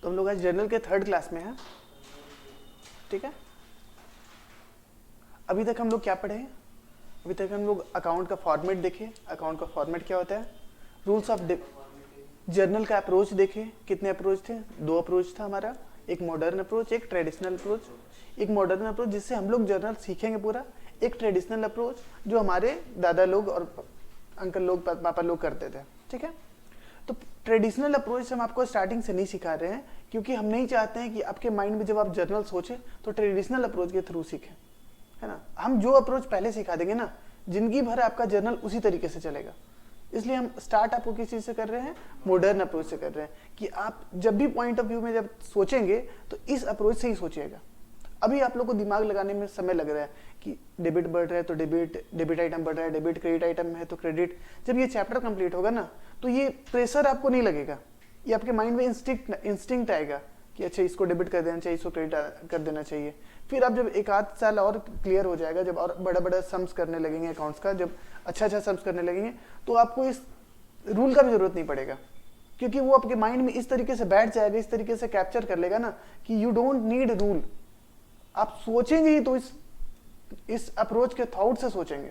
तो हम लोग आज जर्नल के 3rd क्लास में हैं, ठीक है। अभी तक हम लोग क्या पढ़े हैं? अभी तक हम लोग अकाउंट का फॉर्मेट देखे, अकाउंट का फॉर्मेट क्या होता है, रूल्स ऑफ जर्नल का अप्रोच देखे। कितने अप्रोच थे? 2 अप्रोच था हमारा, एक मॉडर्न अप्रोच, एक ट्रेडिशनल अप्रोच। एक मॉडर्न अप्रोच जिससे हम लोग जर्नल सीखेंगे पूरा, एक ट्रेडिशनल अप्रोच जो हमारे दादा लोग और अंकल लोग, पापा लोग करते थे, ठीक है। तो ट्रेडिशनल अप्रोच हम आपको स्टार्टिंग से नहीं सिखा रहे हैं, क्योंकि हम नहीं चाहते हैं कि आपके माइंड में जब आप जर्नल सोचें तो ट्रेडिशनल अप्रोच के थ्रू सीखें, है ना। हम जो अप्रोच पहले सिखा देंगे ना, जिंदगी भर आपका जर्नल उसी तरीके से चलेगा। इसलिए हम स्टार्ट आपको किस चीज़ से कर रहे हैं? मॉडर्न अप्रोच से कर रहे हैं, कि आप जब भी पॉइंट ऑफ व्यू में जब सोचेंगे तो इस अप्रोच से ही सोचिएगा। अभी आप लोग को दिमाग लगाने में समय लग रहा है कि डेबिट बढ़ रहा है तो डेबिट आइटम बढ़ रहा है, डेबिट क्रेडिट आइटम है तो क्रेडिट। जब ये चैप्टर कंप्लीट होगा ना तो ये प्रेशर आपको नहीं लगेगा, ये आपके माइंड में इंस्टिंक्ट आएगा कि अच्छा इसको डेबिट कर देना चाहिए, इसको क्रेडिट कर देना चाहिए। फिर आप जब एक आध साल और क्लियर हो जाएगा, जब और बड़ा बड़ा सम्स करने लगेंगे अकाउंट्स का, जब अच्छा सम्स करने लगेंगे, तो आपको इस रूल का भी जरूरत नहीं पड़ेगा, क्योंकि वो आपके माइंड में इस तरीके से बैठ जाएगा, इस तरीके से कैप्चर कर लेगा ना कि यू डोंट नीड रूल। आप सोचेंगे ही तो इस अप्रोच के थॉट से सोचेंगे।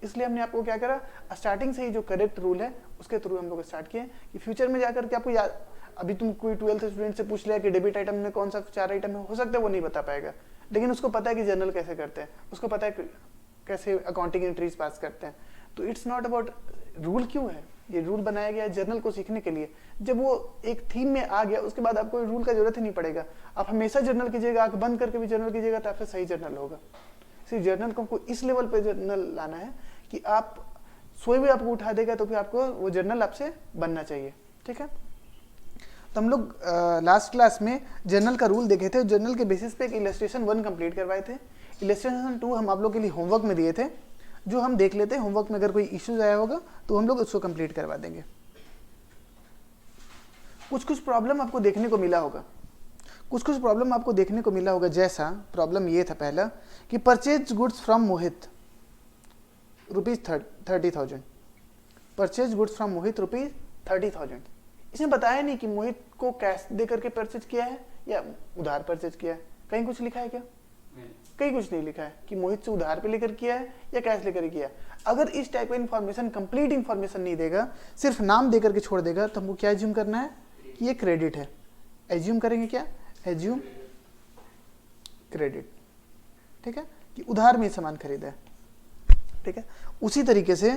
इसलिए हमने आपको क्या करा, स्टार्टिंग से ही जो करेक्ट रूल है उसके थ्रू हम लोग स्टार्ट किए कि फ्यूचर में जाकर के आपको याद, अभी तुम कोई 12th स्टूडेंट से पूछ लिया कि डेबिट आइटम में कौन सा 4 आइटम है, हो सकता है वो नहीं बता पाएगा, लेकिन उसको पता है कि जर्नल कैसे करते हैं, उसको पता है कैसे अकाउंटिंग एंट्रीज पास करते हैं। तो इट्स नॉट अबाउट रूल। क्यों है ये रूल बनाया गया है? जर्नल को सीखने के लिए। जब वो एक थीम में आ गया उसके बाद आपको रूल का जरूरत ही नहीं पड़ेगा। आप हमेशा जर्नल कीजिएगा, आंख बंद करके भी जर्नल कीजिएगा तो आपसे सही जर्नल होगा। सिर्फ जर्नल को इस लेवल पे जर्नल लाना है कि आप सोए हुए आपको उठा देगा तो फिर आपको वो जर्नल आपसे बनना चाहिए, ठीक है। तो हम लोग लास्ट क्लास में जर्नल का रूल देखे थे, जर्नल के बेसिस पे एक इलस्ट्रेशन 1 कंप्लीट करवाए थे। इलस्ट्रेशन 2 हम आप लोग के लिए होमवर्क में दिए थे, जो हम देख लेते हैं। होमवर्क में अगर कोई इश्यूज आया होगा तो हम लोग उसको कंप्लीट करवा देंगे। कुछ प्रॉब्लम आपको देखने को मिला होगा, कुछ प्रॉब्लम आपको देखने को मिला होगा। जैसा प्रॉब्लम ये था पहला कि purchase goods from Mohit ₹30,000, purchase goods from Mohit ₹30,000। इसने बताया नहीं कि मोहित को कैश दे करके परचेज किया है या उधार परचेज किया है। कहीं कुछ लिखा है क्या? कहीं कुछ नहीं लिखा है कि मोहित से उधार पे लेकर किया है या कैश लेकर किया है। अगर इस टाइप का इन्फॉर्मेशन, कंप्लीट इन्फॉर्मेशन नहीं देगा, सिर्फ नाम दे करके छोड़ देगा, तो हमको क्या एज्यूम करना है कि ये क्रेडिट है। एज्यूम करेंगे क्या? एज्यूम क्रेडिट, ठीक है, कि उधार में सामान खरीदा है, ठीक है। उसी तरीके से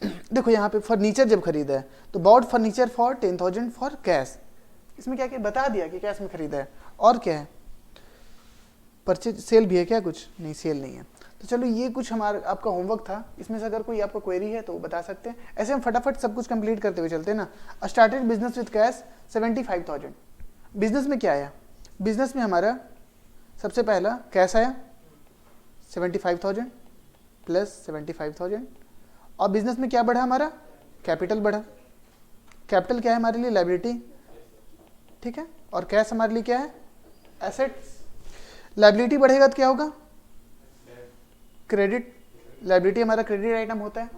देखो यहाँ पे फर्नीचर जब खरीदा है तो bought furniture for 10,000 for cash. इसमें क्या क्या बता दिया कि कैश में खरीदा है। और क्या है? परचेज, सेल भी है क्या? कुछ नहीं, सेल नहीं है। तो चलो ये कुछ हमारा आपका होमवर्क था। इसमें से अगर कोई आपका क्वेरी है तो बता सकते हैं। ऐसे हम फटाफट सब कुछ कंप्लीट करते हुए चलते हैं ना। Started business with cash 75,000। Business में क्या आया? बिजनेस में हमारा सबसे पहला कैश आया 75,000 प्लस 75,000। और बिजनेस में क्या बढ़ा? हमारा कैपिटल बढ़ा। कैपिटल क्या है हमारे लिए? लायबिलिटी, ठीक है। और कैश हमारे लिए क्या है? एसेट्स। लायबिलिटी बढ़ेगा तो क्या होगा? क्रेडिट। लायबिलिटी हमारा क्रेडिट आइटम होता है,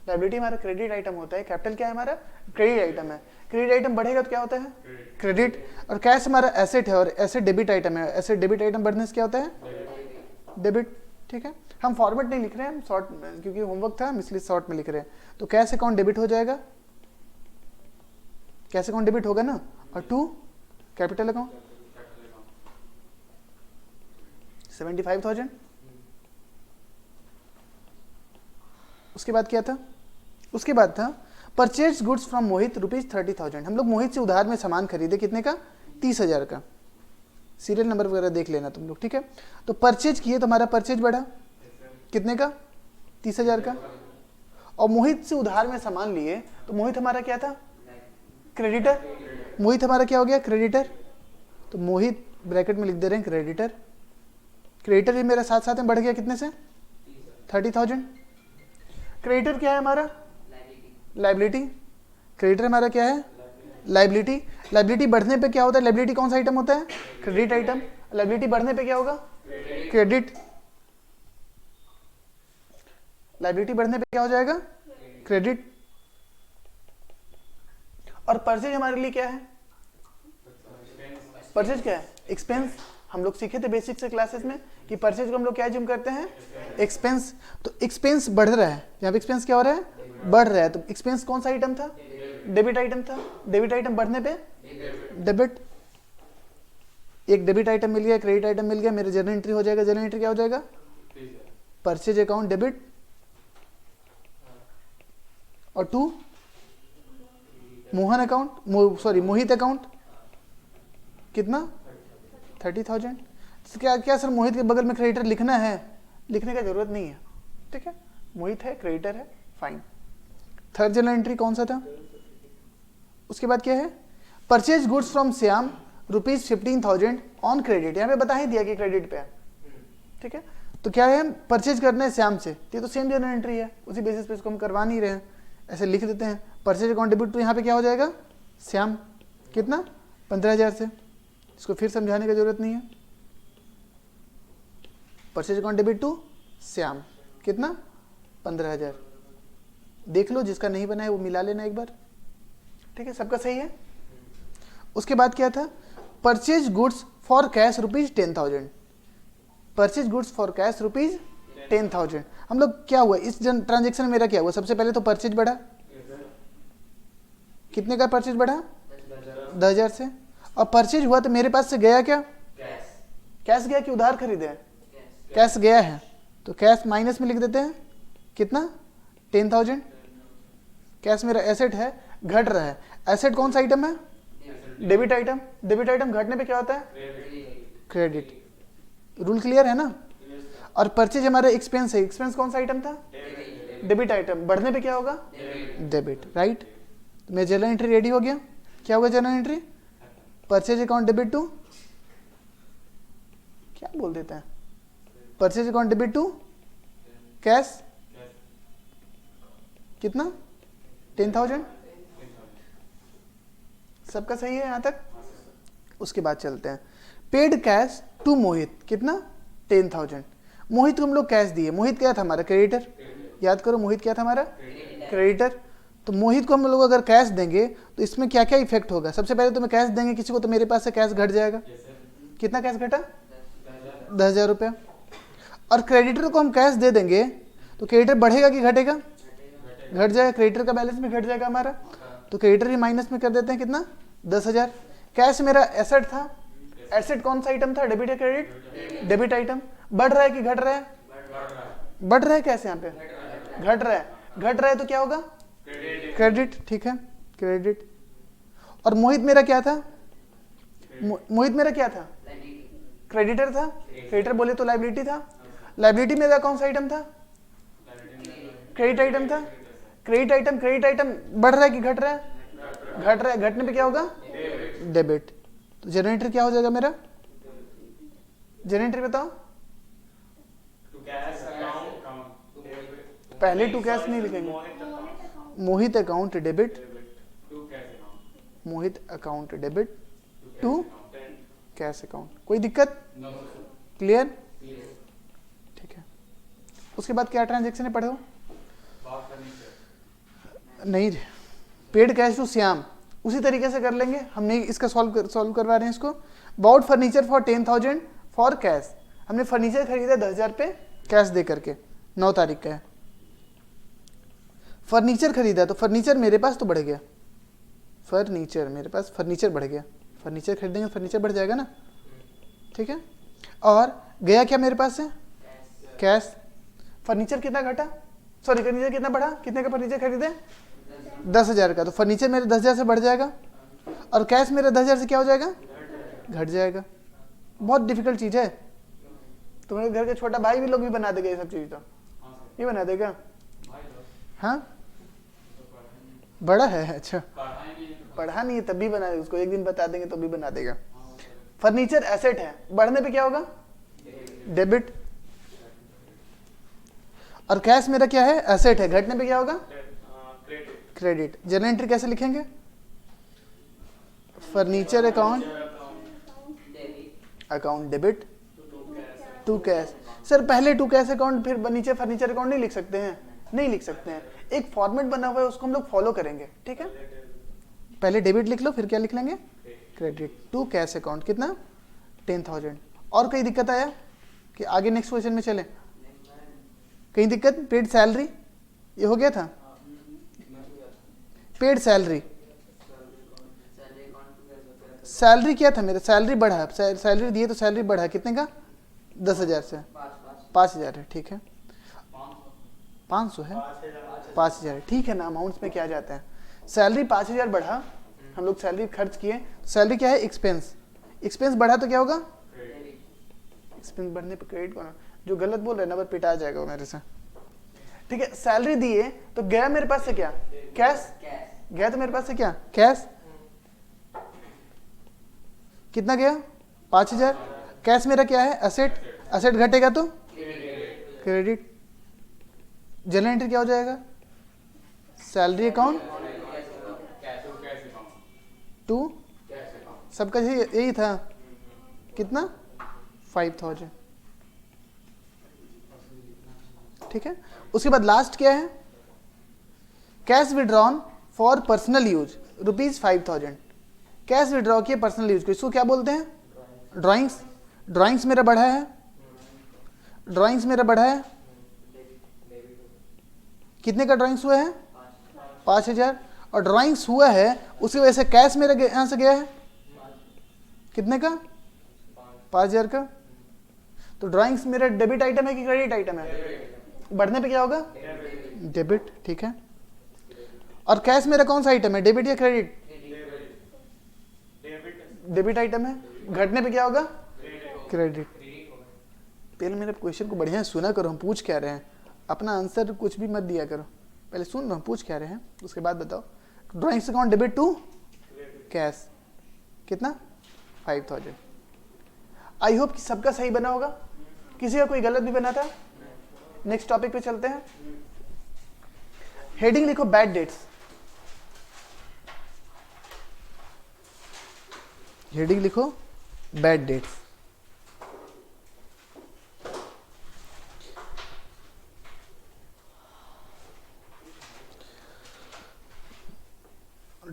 लायबिलिटी हमारा क्रेडिट आइटम होता है। कैपिटल क्या है हमारा? क्रेडिट आइटम है। क्रेडिट आइटम बढ़ेगा तो क्या होता है? क्रेडिट। और कैश हमारा एसेट है और एसेट डेबिट आइटम है। एसेट डेबिट आइटम बढ़ने से क्या होता है? डेबिट, ठीक है। हम फॉर्मेट नहीं लिख रहे हैं, हम शॉर्ट, क्योंकि होमवर्क था हम इसलिए शॉर्ट में लिख रहे हैं। तो कैश अकाउंट डेबिट हो जाएगा, कैश अकाउंट डेबिट होगा ना। और 2 कैपिटल अकाउंट 75,000। उसके बाद क्या था? उसके बाद था परचेज गुड्स फ्रॉम मोहित ₹30,000। हम लोग मोहित से उधार में सामान खरीदे, कितने का? 30,000 का। सीरियल नंबर वगैरह देख लेना तुम लोग, ठीक है। तो परचेज किए तो हमारा परचेज बढ़ा, कितने का? 30,000 का। और मोहित से उधार में सामान लिए तो मोहित हमारा क्या था? क्रेडिटर। मोहित हमारा क्या हो गया? क्रेडिटर। तो मोहित ब्रैकेट में लिख दे रहे हैं क्रेडिटर। क्रेडिटर ये मेरा साथ साथ में बढ़ गया कितने से? 30,000। क्रेडिटर क्या है हमारा? लायबिलिटी। क्रेडिटर हमारा क्या है? लायबिलिटी। लायबिलिटी बढ़ने पे क्या होता है? लायबिलिटी कौन सा आइटम होता है? Credit item. लायबिलिटी बढ़ने पे क्या होगा? क्रेडिट। लायबिलिटी बढ़ने पे क्या हो जाएगा? क्रेडिट। और परचेज हमारे लिए क्या है? परचेज क्या है? एक्सपेंस। हम लोग सीखे थे बेसिक से क्लासेस में कि परचेज को हम लोग क्या ज्यूम करते हैं? एक्सपेंस। तो एक्सपेंस बढ़ रहा है, यहाँ पे एक्सपेंस क्या हो रहा है? बढ़ रहा है। तो एक्सपेंस कौन सा आइटम था? डेबिट आइटम था। डेबिट आइटम बढ़ने पे डेबिट, एक डेबिट आइटम मिल गया, क्रेडिट आइटम मिल गया, मेरे जर्नल एंट्री हो जाएगा। जर्नल एंट्री क्या हो जाएगा? परचेज अकाउंट डेबिट और to Mohan account, sorry Mohit account कितना? 30,000। क्या क्या सर मोहित के बगल में क्रेडिटर लिखना है? लिखने का जरूरत नहीं है, ठीक है, मोहित है, क्रेडिटर है, फाइन। थर्ड जर्नल एंट्री कौन सा था? उसके बाद क्या है? Purchase goods from Shyam ₹15,000 on credit. यहाँ पे बता ही दिया कि क्रेडिट पे है, ठीक है। तो क्या है? परचेज करना है श्याम से, ये तो सेम जर्नल एंट्री है, उसी बेसिस पे इसको हम करवा नहीं रहे हैं, ऐसे लिख देते हैं। परचेज अकाउंट डेबिट टू यहाँ पे क्या हो जाएगा? श्याम कितना? 15,000 से। इसको फिर समझाने की जरूरत नहीं है। Purchase account debit to Shyam कितना? 15,000। देख लो, जिसका नहीं बना है वो मिला लेना एक बार, ठीक है, सबका सही है। उसके बाद क्या था? Purchase goods for cash ₹10,000। Purchase goods for cash ₹10,000। हम लोग क्या हुआ इस ट्रांजेक्शन में? मेरा क्या हुआ? सबसे पहले तो परचेज बढ़ा, कितने का परचेज बढ़ा? 10,000 से। और परचेज हुआ तो मेरे पास से गया क्या? कैश गया कि उधार खरीदे? कैश गया है, तो कैश माइनस में लिख देते हैं, कितना? 10,000। कैश मेरा एसेट है, घट रहा है। एसेट कौन सा आइटम है? Debit item. डेबिट आइटम घटने पे क्या होता है? क्रेडिट। रूल क्लियर है ना? और परचेज हमारा एक्सपेंस है, एक्सपेंस कौन सा आइटम था? Debit item. बढ़ने पे क्या होगा? Debit, right. तो मेरा जर्नल एंट्री रेडी हो गया। क्या होगा journal entry? Purchase account debit to, क्या बोल देते हैं? Purchase account debit to cash कितना? 10,000। सबका सही है यहाँ तक? उसके बाद चलते हैं। पेड कैश टू मोहित कितना? 10,000। मोहित को हम लोग कैश दिए। मोहित क्या था हमारा? क्रेडिटर। याद करो, मोहित क्या था हमारा? क्रेडिटर। तो मोहित को हम लोग अगर कैश देंगे तो इसमें क्या क्या इफेक्ट होगा? सबसे पहले तो मैं कैश देंगे किसी को तो मेरे पास से कैश घट जाएगा। कितना कैश घटा? 10,000 रुपया। और क्रेडिटर को हम कैश दे देंगे तो क्रेडिटर बढ़ेगा कि घटेगा? घट जाएगा। क्रेडिटर का बैलेंस में घट जाएगा हमारा, तो क्रेडिटर ही माइनस में कर देते हैं, कितना? 10,000। कैश मेरा एसेट था। एसेट कौन सा आइटम था? डेबिट या क्रेडिट? Debit item. बढ़ रहा है कि घट रहा है? बढ़ रहा है। कैसे यहाँ पे? घट रहा है। घट रहा है तो क्या होगा? क्रेडिट, ठीक है, क्रेडिट। और मोहित मेरा क्या था? मोहित मेरा क्या था? क्रेडिटर था। क्रेडिटर बोले तो लाइबिलिटी था। लाइबिलिटी मेरा कौन सा आइटम था? क्रेडिट आइटम था। क्रेडिट आइटम, क्रेडिट आइटम बढ़ रहा है कि घट रहा है? घट रहा है। घटने पे क्या होगा? डेबिट। तो जर्नल एंट्री क्या हो जाएगा मेरा? जर्नल एंट्री बताओ। पहले टू कैश नहीं लिखेंगे। Mohit account debit, Mohit account debit to cash account. कोई दिक्कत? क्लियर? ठीक है। उसके बाद क्या ट्रांजेक्शन है पढ़ो? नहीं, पेड कैश टू श्याम उसी तरीके से कर लेंगे। हम नहीं इसका सॉल्व करवा रहे हैं इसको। Bought furniture for 10,000 for cash. हमने फर्नीचर खरीदा 10,000 पे कैश दे करके, 9 तारीख का है। फर्नीचर खरीदा तो फर्नीचर मेरे पास तो बढ़ गया। फर्नीचर मेरे पास, फर्नीचर बढ़ गया। फर्नीचर खरीदेंगे फर्नीचर बढ़ जाएगा ना, ठीक है। और गया क्या मेरे पास से? कैश। फर्नीचर कितना घटा? सॉरी, फर्नीचर कितना बढ़ा? कितने का फर्नीचर खरीदे? 10,000 का। तो फर्नीचर मेरे 10,000 से बढ़ जाएगा और कैश मेरे 10,000 से क्या हो जाएगा? घट जाएगा। बहुत डिफिकल्ट चीज है। तुम्हारे घर के छोटा भाई भी लोग भी बना देगा ये सब चीज। तो ये बना देगा? हाँ, बड़ा है। अच्छा, पढ़ा नहीं है तब भी बना देगा। उसको एक दिन बता देंगे तो भी बना देगा। फर्नीचर एसेट है, बढ़ने पे क्या होगा? डेबिट। और कैश मेरा क्या है? एसेट है, घटने पे क्या होगा? क्रेडिट। जर्नल एंट्री कैसे लिखेंगे? Furniture account debit to cash. Sir पहले टू कैश अकाउंट फिर नीचे फर्नीचर अकाउंट नहीं लिख सकते हैं? नहीं लिख सकते हैं। एक फॉर्मेट बना हुआ है उसको हम लोग फॉलो करेंगे, ठीक है। पहले डेबिट लिख लो, फिर क्या लिख लेंगे? क्रेडिट टू कैश अकाउंट कितना 10,000। और कहीं दिक्कत आया कि आगे नेक्स्ट क्वेश्चन में चले? कहीं दिक्कत? पेड सैलरी ये हो गया था। पेड सैलरी, सैलरी क्या था मेरा? सैलरी बढ़ा, सैलरी दिए तो सैलरी बढ़ा कितने का? 10,000 से 5,000 है, ठीक है। 500 है, 5,000 है, ठीक है ना। अमाउंट्स में क्या जाता है? सैलरी 5,000 बढ़ा, हम लोग सैलरी खर्च किए। सैलरी क्या है? एक्सपेंस। एक्सपेंस बढ़ा तो क्या होगा? एक्सपेंस बढ़ने पे क्रेडिट कौन? जो गलत बोल रहे हैं ना, बस पिटा जाएगा वो मेरे से, ठीक है। सैलरी दिए तो गया मेरे पास से क्या? कैश। गया तो मेरे पास से क्या? कैश। कितना गया? 5,000। कैश मेरा क्या है? एसेट। एसेट घटेगा तो क्रेडिट। जनरल एंट्री क्या हो जाएगा? सैलरी अकाउंट टू, सबका यही था, कितना? 5,000, ठीक है। उसके बाद लास्ट क्या है? Cash withdrawn for personal use ₹5,000। Cash withdraw किए पर्सनल यूज को, इसको क्या बोलते हैं? ड्राइंग्स। ड्राइंग्स मेरा बढ़ा है, ड्राइंग्स मेरा बढ़ा है, कितने का ड्राइंग्स हुआ है? 5,000। और ड्राइंग्स हुआ है उसकी वजह से कैश मेरा यहां से गया है कितने का? 5,000 का। तो ड्राइंग्स मेरा डेबिट आइटम है कि क्रेडिट आइटम है? बढ़ने पे क्या होगा? डेबिट, ठीक है। और कैश मेरा कौन सा आइटम है? डेबिट या क्रेडिट? डेबिट आइटम है। घटने पे क्या होगा? क्रेडिट। पहले मेरे क्वेश्चन को बढ़िया सुना करो, हम पूछ क्या रहे हैं। अपना आंसर कुछ भी मत दिया करो, पहले सुन लो हम पूछ क्या रहे हैं, उसके बाद बताओ। Drawings account debit to cash कितना? 5,000। आई होप कि सबका सही बना होगा, किसी का कोई गलत भी बना था। नेक्स्ट टॉपिक पे चलते हैं। हेडिंग लिखो बैड डेट्स। हेडिंग लिखो बैड डेट्स।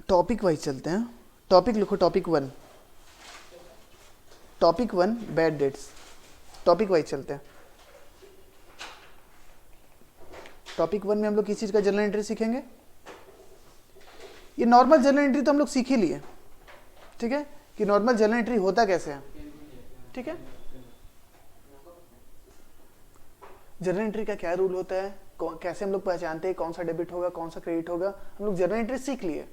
टॉपिक वाइज चलते हैं। टॉपिक लिखो topic 1। Topic 1 bad debts. Topic wise चलते हैं। टॉपिक 1 में हम लोग किस चीज का जर्नल एंट्री सीखेंगे? ये नॉर्मल जर्नल एंट्री तो हम लोग सीख ही लिए, ठीक है, कि नॉर्मल जर्नल एंट्री होता कैसे है, ठीक है। जर्नल एंट्री का क्या रूल होता है, कैसे हम लोग पहचानते हैं कौन सा डेबिट होगा कौन सा क्रेडिट होगा, हम लोग जर्नल एंट्री सीख लिए।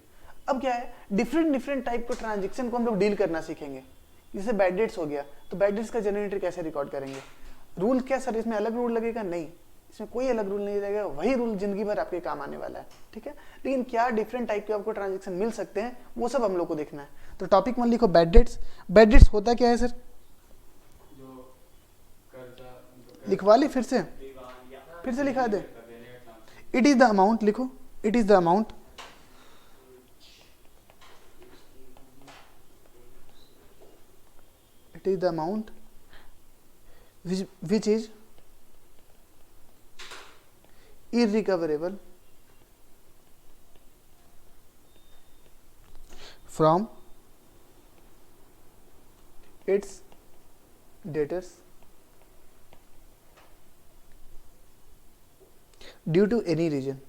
अब क्या है, डिफरेंट टाइप के ट्रांजेक्शन को हम लोग डील करना सीखेंगे। जैसे बैड डेट्स हो गया, तो बैड डेट्स का जर्नल एंट्री कैसे रिकॉर्ड करेंगे? रूल क्या सर इसमें अलग रूल लगेगा? नहीं, इसमें कोई अलग रूल नहीं रहेगा, वही रूल जिंदगी भर आपके काम आने वाला है, ठीक है। लेकिन क्या डिफरेंट टाइप के आपको ट्रांजेक्शन मिल सकते हैं, वो सब हम लोग को देखना है। तो टॉपिक 1 लिखो बैड डेट्स। बैड डेट्स होता क्या है सर? लिखवा ली फिर से लिखा दे। इट इज द अमाउंट, लिखो it is the amount it is the amount which is irrecoverable from its debtors due to any reason.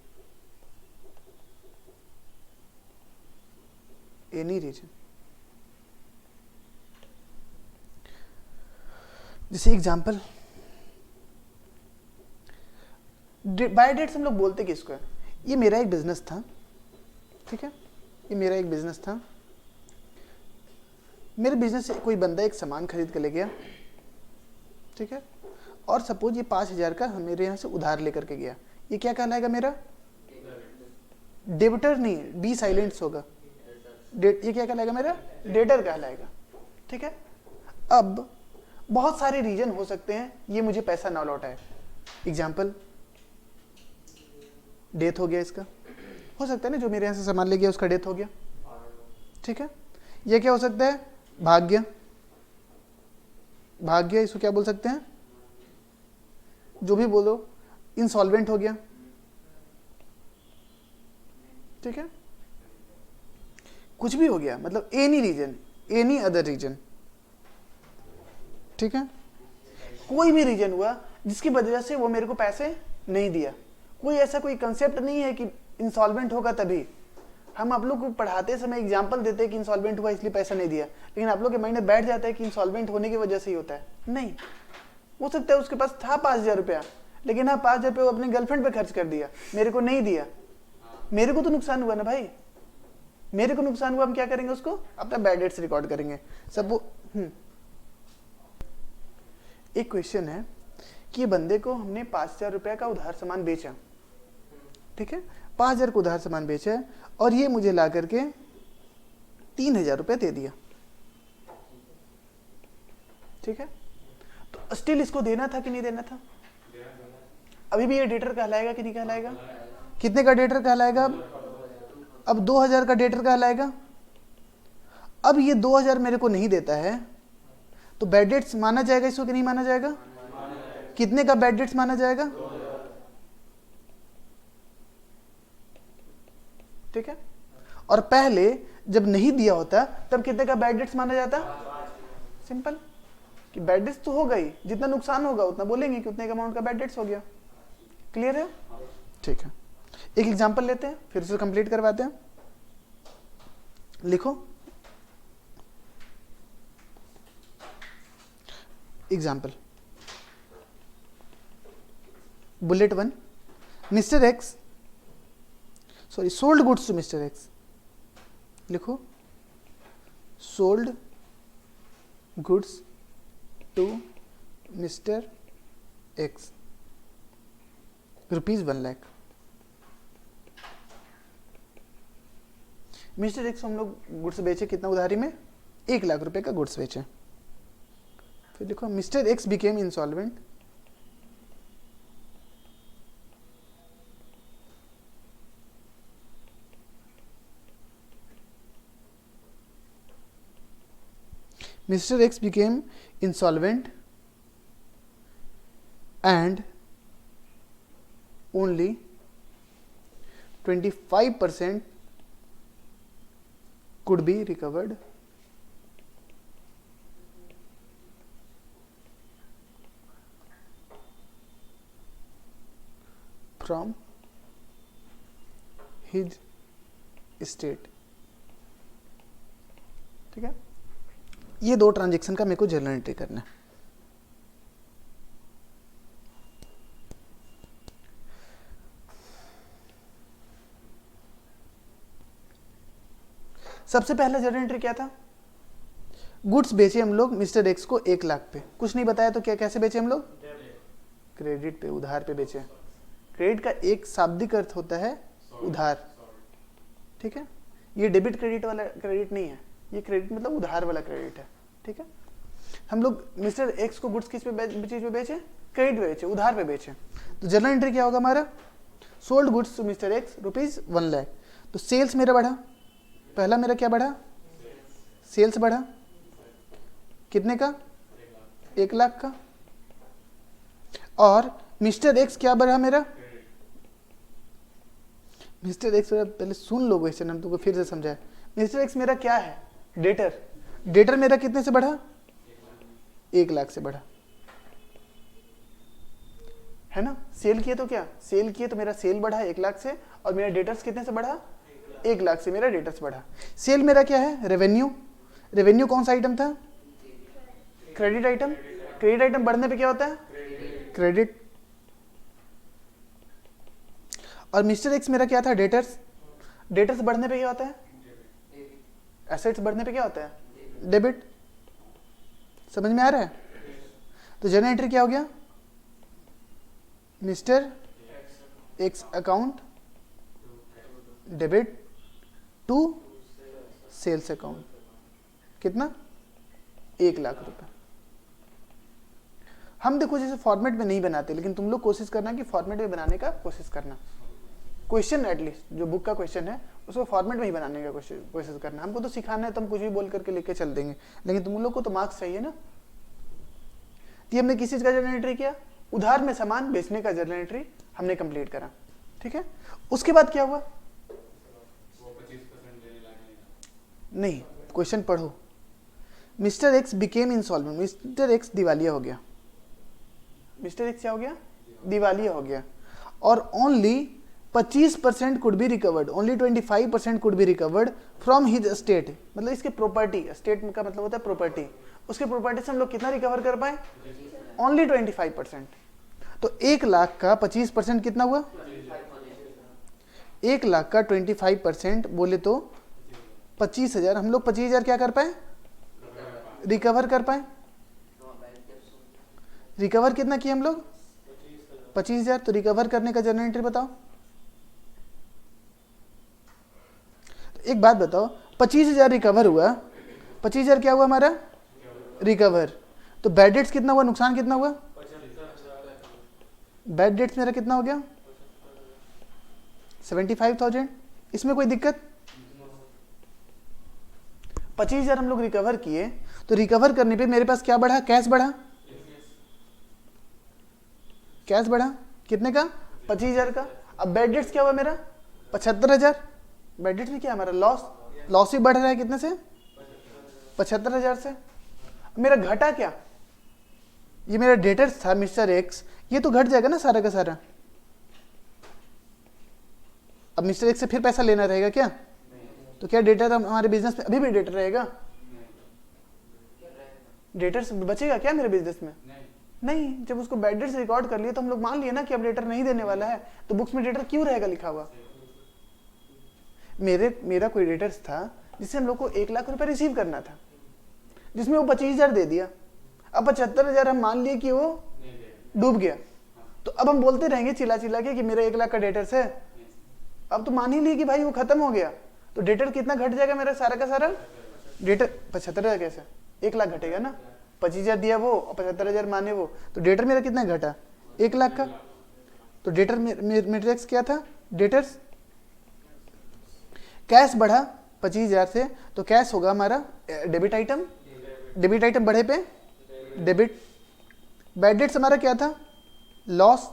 जैसे एग्जाम्पल, बाय डेट्स हम लोग बोलते किसको है? ये मेरा एक बिजनेस था, ठीक है, ये मेरा एक बिजनेस था। मेरे बिजनेस से कोई बंदा एक सामान खरीद कर ले गया, ठीक है, और सपोज ये 5,000 का मेरे यहाँ से उधार लेकर के गया, ये क्या कहलाएगा मेरा? डेबिटर नहीं, डी साइलेंस होगा। ये क्या कहलाएगा मेरा? डेटर कहलाएगा, ठीक है। अब बहुत सारे रीजन हो सकते हैं ये मुझे पैसा ना लौटाए। एग्जाम्पल, डेथ हो गया इसका, हो सकता है ना, जो मेरे यहाँ से सामान ले गया उसका डेथ हो गया, ठीक है। ये क्या हो सकता है? भाग्य, इसको क्या बोल सकते हैं? जो भी बोलो, इंसॉल्वेंट हो गया, ठीक है, कुछ भी हो गया, मतलब any reason, any other reason, ठीक है, कोई भी रीजन हुआ जिसकी वजह से वो मेरे को पैसे नहीं दिया। कोई ऐसा कोई कंसेप्ट नहीं है कि इंसॉल्वेंट होगा तभी। हम आप लोग को पढ़ाते समय एग्जांपल देते हैं कि इंसॉल्वेंट हुआ इसलिए पैसा नहीं दिया, लेकिन आप लोग के माइंड में बैठ जाता है कि इंसॉल्वेंट होने की वजह से ही होता है। नहीं, हो सकता है उसके पास था 5,000 रुपया, लेकिन हाँ 5,000 रुपया वो अपनी गर्लफ्रेंड पे खर्च कर दिया, मेरे को नहीं दिया। मेरे को तो नुकसान हुआ ना भाई, मेरे को नुकसान हुआ, हम क्या करेंगे उसको अपना बैड डेट्स रिकॉर्ड करेंगे सब वो। एक क्वेश्चन है कि बंदे को हमने 5,000 रुपया का उधार सामान बेचा, ठीक है, 5,000 का उधार सामान बेचा है और ये मुझे ला करके 3,000 रुपया दे दिया, ठीक है, तो स्टिल इसको देना था कि नहीं देना था? अभी भी ये डेटर कहलाएगा कि नहीं कहलाएगा? कितने का डेटर कहलाएगा? अब 2,000 का डेटर कहलाएगा। अब ये 2,000 मेरे को नहीं देता है तो बैड डेट्स माना जाएगा इसको कि नहीं माना जाएगा? कितने का बैड डेट्स माना जाएगा? ठीक है, और पहले जब नहीं दिया होता तब कितने का बैड डेट्स माना जाता? सिंपल कि बैड डेट्स तो होगा ही, जितना नुकसान होगा उतना बोलेंगे कि उतने अमाउंट का बैड डेट्स हो गया। क्लियर है? ठीक है, एक एग्जांपल लेते हैं फिर उसे कंप्लीट करवाते हैं। लिखो example, bullet 1, mister X sold goods to mister X. लिखो sold goods to mister X ₹1,00,000। Mister X हम लोग गुड्स बेचे कितना उधारी में? 1,00,000 रुपए का गुड्स बेचे। फिर लिखो mister x became insolvent Mr. X became insolvent and only 25% could be recovered from his estate। ठीक है, ये 2 ट्रांजेक्शन का मेरे को जर्नल एंट्री करना है। सबसे पहला जर्नल एंट्री क्या था? गुड्स बेचे हम लोग मिस्टर एक्स को 1,00,000 पे, कुछ नहीं बताया तो क्या कैसे बेचे हम लोग? क्रेडिट पे, उधार पे बेचे। क्रेडिट का एक शाब्दिक अर्थ होता है उधार, ठीक है, ये डेबिट क्रेडिट वाला क्रेडिट नहीं है, ये क्रेडिट मतलब उधार वाला क्रेडिट है। ठीक है, हम लोग मिस्टर एक्स को गुड्स किस पे चीज पे बेचे? क्रेडिट पे बेचे, उधार पे बेचे। तो जर्नल एंट्री क्या होगा हमारा? Sold goods to mister X ₹1,00,000। तो सेल्स मेरा बढ़ा, पहला मेरा क्या बढ़ा? सेल्स बढ़ा, कितने का? 1,00,000 का। और मिस्टर एक्स क्या बढ़ा मेरा? मिस्टर एक्स, पहले सुन लो क्वेश्चन, हम तुमको फिर से समझाए। मिस्टर एक्स मेरा क्या है? डेटर। डेटर मेरा कितने से बढ़ा? 1,00,000 से बढ़ा, है ना। सेल किए तो क्या? सेल किए तो मेरा सेल बढ़ा 1,00,000 से, और मेरा डेटर्स कितने से बढ़ा? 1,00,000 से मेरा डेटर्स बढ़ा। सेल मेरा क्या है? रेवेन्यू। रेवेन्यू कौन सा आइटम था? Credit item. क्रेडिट आइटम बढ़ने पे क्या होता है? क्रेडिट। और मिस्टर एक्स मेरा क्या था? डेटर्स। डेटर्स बढ़ने पे क्या होता है? एसेट्स बढ़ने पे क्या होता है? डेबिट। समझ में आ रहा है? तो जर्नल एंट्री क्या हो गया? Mister X account debit to sales account, कितना? 1,00,000 रुपए। हम देखो जैसे फॉर्मेट में नहीं बनाते, लेकिन तुम लोग कोशिश करना कि फॉर्मेट में बनाने का कोशिश करना। क्वेश्चन एटलीस्ट जो बुक का क्वेश्चन है उसको फॉर्मेट में ही बनाने का कोशिश करना। हमको तो सिखाना है तो हम कुछ भी बोल करके लेके चल देंगे, लेकिन तुम लोग को तो मार्क्स चाहिए ना। तो हमने किस चीज का जर्नल एंट्री किया? उधार में सामान बेचने का जर्नल एंट्री हमने कंप्लीट करा। ठीक है, उसके बाद क्या हुआ? नहीं, क्वेश्चन पढ़ो, mister x became insolvent, mister x दिवालिया हो गया, मिस्टर एक्स क्या हो गया, दिवालिया हो गया, और only 25% could be recovered, only 25% could be recovered from his state, मतलब इसके प्रॉपर्टी, स्टेट का मतलब होता है प्रॉपर्टी, उसके प्रॉपर्टी से हम लोग कितना रिकवर कर पाए, ओनली 25%। तो 1 लाख का 25% कितना हुआ, 1 लाख का 25% बोले तो 25,000, हम लोग 25,000 क्या कर पाए, रिकवर कर पाए। रिकवर कितना किया हम लोग, 25,000। तो रिकवर करने का जर्नल एंट्री बताओ। तो एक बात बताओ, 25,000 रिकवर हुआ, 25,000 क्या हुआ हमारा, रिकवर। तो बैड डेट्स कितना हुआ, नुकसान कितना हुआ, बैड डेट्स मेरा कितना हो गया, 75,000। इसमें कोई दिक्कत, 25,000 हम लोग रिकवर किए, तो रिकवर करने पे मेरे पास क्या बढ़ा, कैश बढ़ा, कैश बढ़ा कितने का, 25,000 का। अब बैड डेट्स क्या हुआ मेरा, 75,000। बैड डेट्स में क्या हमारा लॉस, लॉस भी बढ़ रहा है कितने से, 75,000 से। मेरा घटा क्या, ये मेरा डेटर्स था मिस्टर एक्स, ये तो घट जाएगा ना सारा का सारा। अब मिस्टर एक्स से फिर पैसा लेना रहेगा क्या, तो क्या डेटर हमारे बिजनेस में अभी भी डेटर रहेगा, डेटर्स बचेगा क्या मेरे बिजनेस में, नहीं। जब उसको बैड डेट्स रिकॉर्ड कर लिए तो हम लोग मान लिए ना कि अब डेटर नहीं देने वाला है, तो बुक्स में डेटर क्यों रहेगा लिखा हुआ। मेरा कोई डेटर्स था जिससे हम लोग को 1 लाख रुपए रिसीव करना था, जिसमें वो 25,000 दे दिया। अब 75,000 हम मान लिए कि वो डूब गया, तो अब हम बोलते रहेंगे चिल्ला चिल्ला के कि मेरा 1 लाख का डेटर्स है। अब तो मान ही लिए कि भाई वो खत्म हो गया, तो डेटर कितना घट जाएगा मेरा सारा का सारा, डेटर 75,000 कैसे, 1 लाख घटेगा ना, 25,000 दिया वो और 75,000 माने वो, तो डेटर मेरा कितना घटा, 1 लाख का। तो डेटर मैट्रिक्स क्या था, डेटर्स। कैश बढ़ा 25,000 से, तो कैश होगा हमारा डेबिट आइटम, डेबिट आइटम बढ़े पे डेबिट। बैड डेट्स हमारा क्या था, लॉस,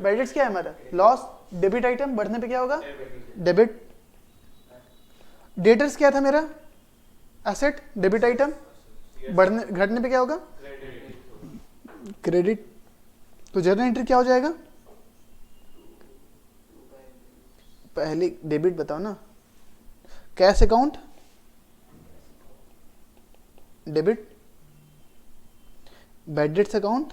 बैड डेट्स क्या है हमारा, लॉस। डेबिट आइटम बढ़ने पे क्या होगा, डेबिट। डेटर्स क्या था मेरा, एसेट, डेबिट आइटम बढ़ने घटने पे क्या होगा, क्रेडिट। तो जर्नल एंट्री क्या हो जाएगा, पहले डेबिट बताओ ना, cash account debit, bad debts account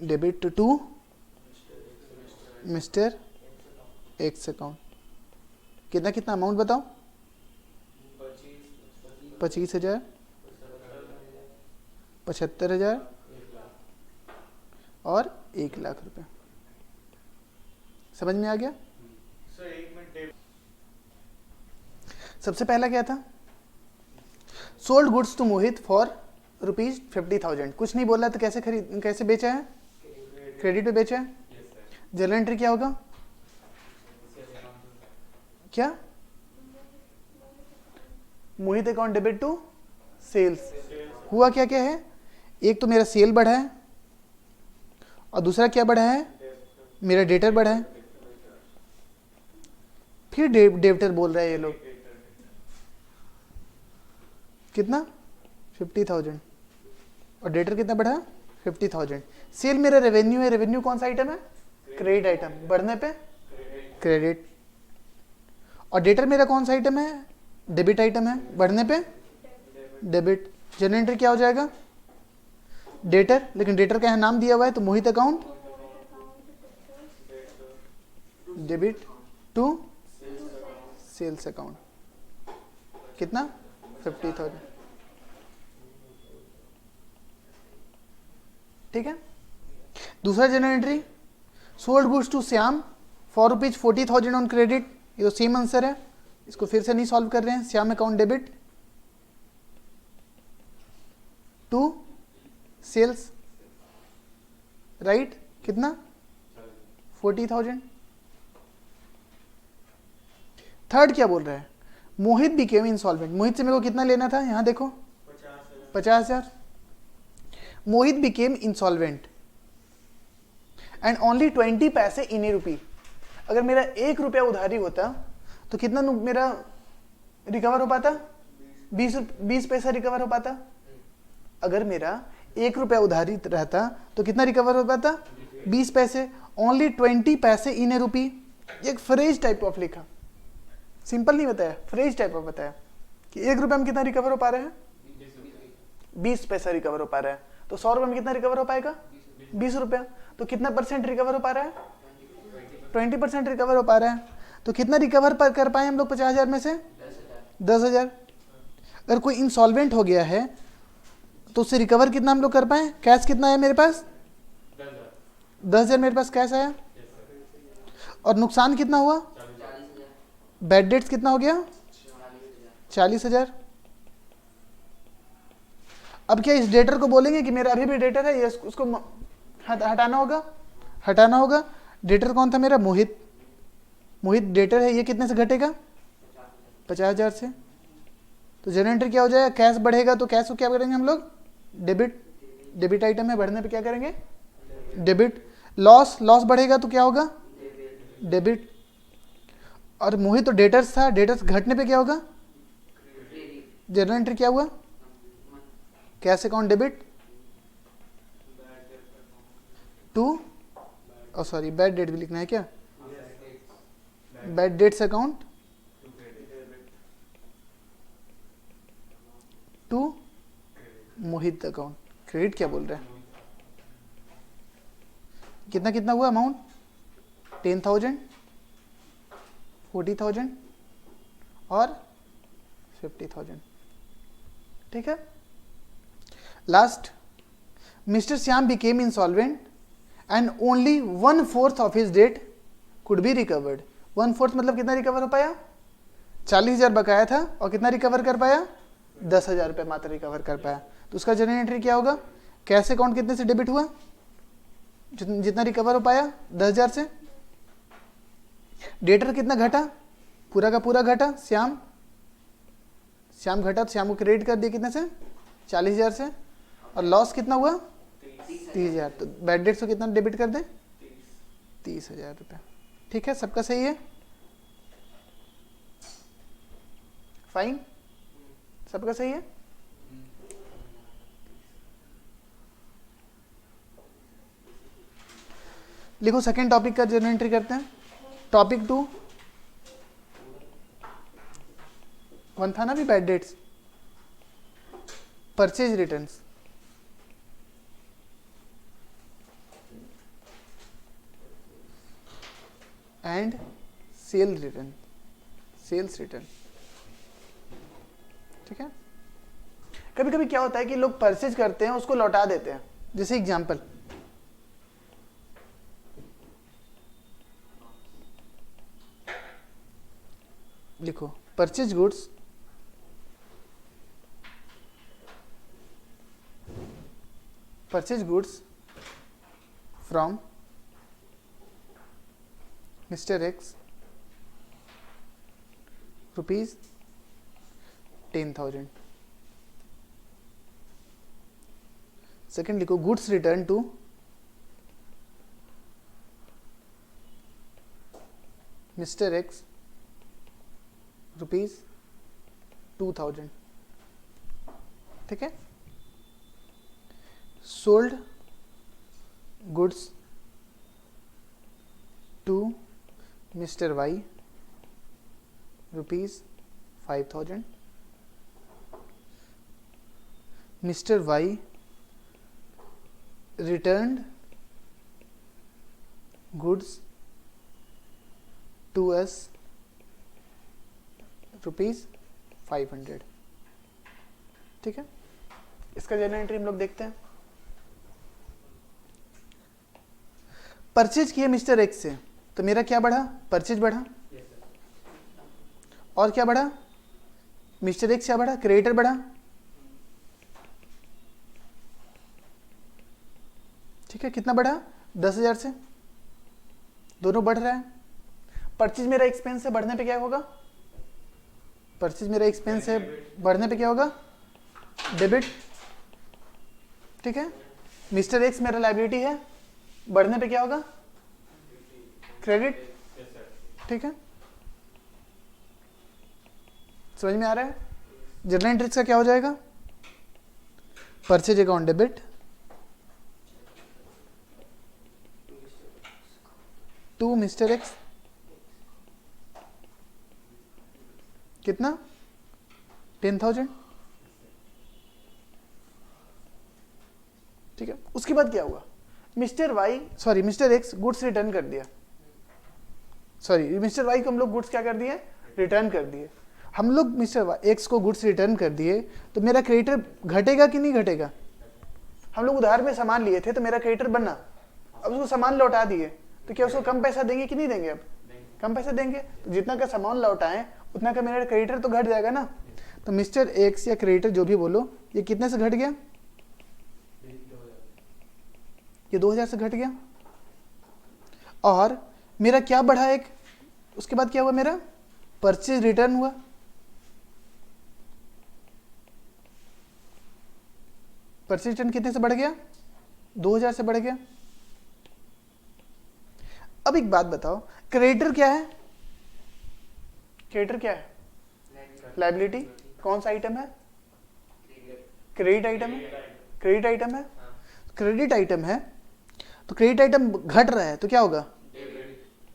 debit to mister X account. कितना कितना अमाउंट बताओ, 25,000, 75,000 और 1 लाख रुपए। समझ में आ गया। सबसे पहला क्या था, sold goods to Mohit for ₹50,000। कुछ नहीं बोला तो कैसे बेचा है, क्रेडिट पे बेचा है। जर्नल एंट्री क्या होगा, क्या, मोहित अकाउंट डेबिट टू सेल्स। हुआ क्या क्या है, एक तो मेरा सेल बढ़ा है और दूसरा क्या बढ़ा है, मेरा डेटर बढ़ा है। फिर डेबिटर बोल रहा है ये लोग, कितना 50,000 और डेटर कितना बढ़ा 50,000। सेल मेरा रेवेन्यू है, रेवेन्यू कौन सा आइटम है, क्रेडिट आइटम, बढ़ने पे क्रेडिट। और डेटर मेरा कौन सा आइटम है, डेबिट आइटम है, बढ़ने पे डेबिट। जर्नल एंट्री क्या हो जाएगा, डेटर, लेकिन डेटर का यहाँ नाम दिया हुआ है तो Mohit account debit to sales account, कितना 50,000। ठीक है। दूसरा journal entry, sold goods to Shyam for ₹40,000 on credit. ये तो सेम आंसर है, इसको फिर से नहीं सॉल्व कर रहे हैं। Shyam account debit to sales, right, कितना 40,000। थर्ड क्या बोल रहा है, मोहित बिकेम इंसॉल्वेंट। मोहित से मेरे को कितना लेना था, यहां देखो 50,000। मोहित बिकेम इंसॉल्वेंट एंड ओनली 20 पैसे इन ए रुपी। अगर मेरा 1 रुपया उधारी होता तो कितना मेरा रिकवर हो पाता? 20 पैसा रिकवर हो पाता। अगर मेरा 1 रुपया उधारी रहता तो कितना रिकवर हो पाता? 20 पैसे। ओनली 20 पैसे इन ए रुपी। एक फ्रेज टाइप ऑफ लिखा, सिंपल नहीं बताया, फ्रेज टाइप ऑफ बताया कि 1 रुपये में कितना रिकवर हो पा रहे हैं? 20 पैसा रिकवर हो पा रहा है। तो 100 रुपये में कितना रिकवर हो पाएगा? 20 रुपया। तो कितना परसेंट रिकवर हो पा रहा है? 20% रिकवर हो पा रहा है। तो कितना रिकवर कर पाए हम लोग 50,000 में से? 10,000। अगर कोई इंसॉल्वेंट हो गया है तो उससे रिकवर कितना हम लोग कर पाए? कैश कितना है मेरे पास? 10,000 मेरे पास कैश आया। और नुकसान कितना हुआ? बैड डेट्स कितना हो गया? 40,000। अब क्या इस डेटर को बोलेंगे कि मेरा अभी भी डेटर है, ये उसको हटाना होगा? हटाना होगा। डेटर कौन था मेरा? मोहित। मोहित डेटर है, ये कितने से घटेगा? 50,000 से। तो जनरल एंट्री क्या हो जाएगा? कैश बढ़ेगा तो कैश को क्या करेंगे हम लोग? डेबिट। डेबिट आइटम है, बढ़ने पे क्या करेंगे? डेबिट। लॉस बढ़ेगा तो क्या होगा? डेबिट। और मोहित तो डेटर्स था, डेटर्स घटने पे क्या होगा? जनरल एंट्री क्या हुआ? Cash account debit to, sorry bad debt भी लिखना है क्या? Bad debts account to Mohit account. Credit क्या बोल रहे हैं? कितना कितना हुआ अमाउंट? 10,000, 40,000 और 50,000। ठीक है। Last, mister Shyam became insolvent and only 1/4 of his debt could be recovered. 1/4 मतलब कितना रिकवर हो पाया? 40,000 बकाया था और कितना रिकवर कर पाया? 10,000 रुपये मात्र रिकवर कर पाया। तो उसका जनरल एंट्री क्या होगा? कैश अकाउंट कितने से डेबिट हुआ? जितना रिकवर हो पाया 10,000 से। डेटर कितना घटा? पूरा का पूरा घटा। श्याम घटा तो श्याम को क्रेडिट कर दिया कितने से? 40,000 से। और लॉस कितना हुआ? 30,000। तो बैड डेट से कितना डेबिट कर दें? 30,000 रुपये। ठीक है, सबका सही है? फाइन, सबका सही है? लिखो सेकेंड टॉपिक का जनरल एंट्री करते हैं। टॉपिक 2 वन था ना भी, bad debts, purchase returns. And sales return. ठीक है। कभी कभी क्या होता है कि लोग परचेज करते हैं उसको लौटा देते हैं। जैसे एग्जांपल, लिखो purchase goods from mister X rupees 10,000। Second लिखो goods return to mister X rupees 2,000। ठीक है। Sold goods to mister Y rupees 5,000। Mister Y returned goods to us rupees 500। ठीक है। इसका जनरल एंट्री हम लोग देखते हैं। परचेज किए मिस्टर एक्स से तो मेरा क्या बढ़ा? परचेज बढ़ा। और क्या बढ़ा? मिस्टर एक्स क्या बढ़ा? क्रेडिटर बढ़ा। ठीक है। कितना बढ़ा? 10,000 से। दोनों बढ़ रहा है। परचेज मेरा एक्सपेंस है, बढ़ने पे क्या होगा? परचेज मेरा एक्सपेंस है, बढ़ने पे क्या होगा? डेबिट। ठीक है। मिस्टर एक्स मेरा लायबिलिटी है, बढ़ने पे क्या होगा? क्रेडिट। ठीक है, समझ में आ रहा है? जर्नल एंट्रीज का क्या हो जाएगा? Purchase account debit to mister X, कितना? 10,000। ठीक है, उसके बाद क्या हुआ? मिस्टर एक्स गुड्स रिटर्न कर दिया। मिस्टर वाई को हम लोग गुड्स क्या कर दिए? रिटर्न कर दिए। हम लोग मिस्टर एक्स को गुड्स रिटर्न कर दिए, तो मेरा क्रेडिटर घटेगा कि नहीं घटेगा? हम लोग उधार में सामान लिए थे तो मेरा क्रेडिटर बना, अब उसको सामान लौटा दिए तो क्या उसको कम पैसा देंगे कि नहीं देंगे? अब कम पैसा देंगे, तो जितना का सामान लौटाएं उतना का मेरा क्रेडिटर तो घट जाएगा ना। तो मिस्टर एक्स या क्रेडिटर जो भी बोलो, ये कितने से घट गया? ये 2000 से घट गया। और मेरा क्या बढ़ा? एक उसके बाद क्या हुआ? मेरा परचेज रिटर्न हुआ। परचेज रिटर्न कितने से बढ़ गया? 2000 से बढ़ गया। अब एक बात बताओ, क्रेडिटर क्या है? क्रेडिटर क्या है? लायबिलिटी। कौन सा आइटम है? क्रेडिट आइटम है। क्रेडिट आइटम है, क्रेडिट आइटम है, तो क्रेडिट आइटम घट रहा है तो क्या होगा?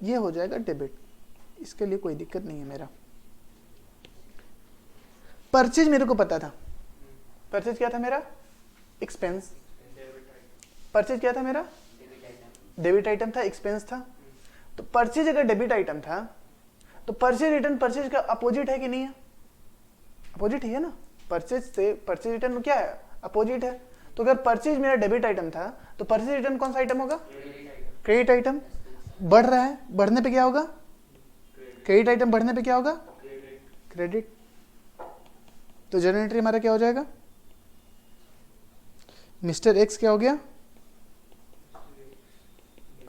ये हो जाएगा डेबिट। इसके लिए कोई दिक्कत नहीं है मेरा। परचेज मेरे को पता था, परचेज क्या था मेरा? एक्सपेंस। परचेज क्या था मेरा? डेबिट आइटम था, एक्सपेंस था। तो परचेज अगर डेबिट आइटम था तो परचेज रिटर्न परचेज का अपोजिट है कि नहीं है? अपोजिट ही है ना। परचेज से परचेज रिटर्न क्या है? अपोजिट है। तो अगर परचेज मेरा डेबिट आइटम था तो परचेज रिटर्न कौन सा आइटम होगा? Credit item. बढ़ रहा है, बढ़ने पे क्या होगा? क्रेडिट आइटम बढ़ने पे क्या होगा? क्रेडिट। तो जर्नल एंट्री हमारा क्या हो जाएगा? मिस्टर एक्स क्या हो गया?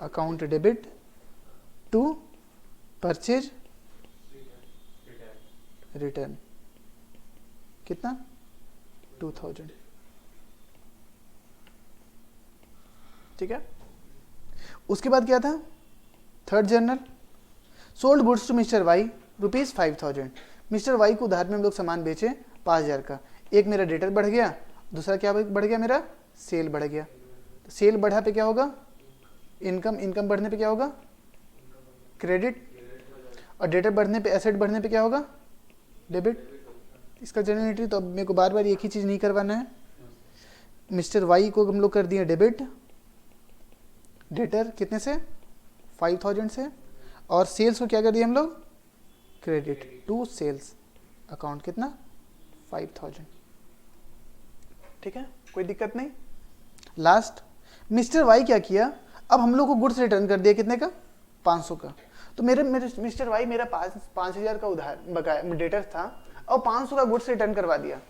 Account debit to purchase return, कितना? 2000। ठीक है, उसके बाद क्या था? Third journal, sold goods to mister Y ₹5000। Mister Y को उधार में हम लोग सामान बेचे 5000 का। एक मेरा डेटर बढ़ गया, दूसरा क्या बढ़ गया? मेरा सेल बढ़ गया। तो सेल बढ़ा पे क्या होगा? इनकम। इनकम बढ़ने पे क्या होगा? क्रेडिट। और डेटर बढ़ने पे, एसेट बढ़ने पे क्या होगा? डेबिट। इसका जर्नल एंट्री तो अब मेरे को बार बार एक ही चीज़ नहीं करवाना है। मिस्टर वाई को हम लोग कर दिए डेबिट, डेटर कितने से? 5000 से। और सेल्स को क्या कर दिया हम लोग? क्रेडिट टू सेल्स अकाउंट, कितना? 5000। ठीक है, कोई दिक्कत नहीं। लास्ट, मिस्टर वाई क्या किया? अब हम लोग को गुड्स रिटर्न कर दिया, कितने का? 500 का। तो मेरे मिस्टर वाई मेरा 5000 का उधार बकाया डेटर था और 500 का गुड्स रिटर्न करवा दिया।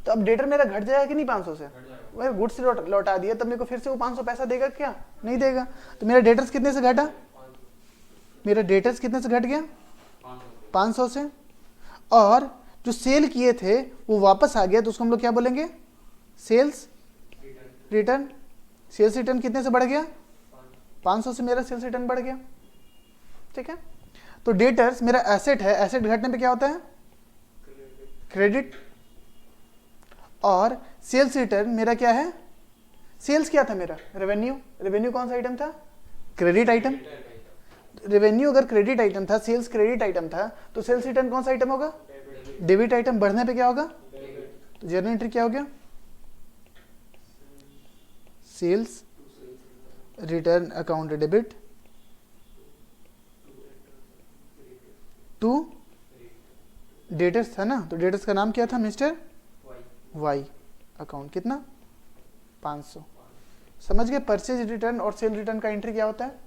तो अब डेटर मेरा घट जाएगा कि नहीं? 500 से वह गुड्स लौटा दिया, तब मेरे को फिर से वो 500 पैसा देगा क्या? नहीं देगा। तो मेरा डेटर्स कितने से घटा? मेरा डेटर्स कितने से घट गया? 500 से। और जो सेल किए थे वो वापस आ गया, तो उसको हम लोग क्या बोलेंगे? Sales return. सेल्स रिटर्न कितने से बढ़ गया? 500 से मेरा सेल्स रिटर्न बढ़ गया। ठीक है, तो डेटर्स मेरा एसेट है, एसेट घटने पे क्या होता है? क्रेडिट। और सेल्स रिटर्न मेरा क्या है? सेल्स क्या था मेरा? रेवेन्यू। रेवेन्यू कौन सा आइटम था? Credit item. रेवेन्यू अगर क्रेडिट आइटम था, सेल्स क्रेडिट आइटम था, तो सेल्स रिटर्न कौन सा आइटम होगा? Debit item. बढ़ने पे क्या होगा? तो जर्नल एंट्री क्या हो गया? Sales return account debit to debtors था ना, तो डेटर्स का नाम क्या था? मिस्टर वाई अकाउंट, कितना? 500। समझ गए परचेज रिटर्न और सेल रिटर्न का एंट्री क्या होता है?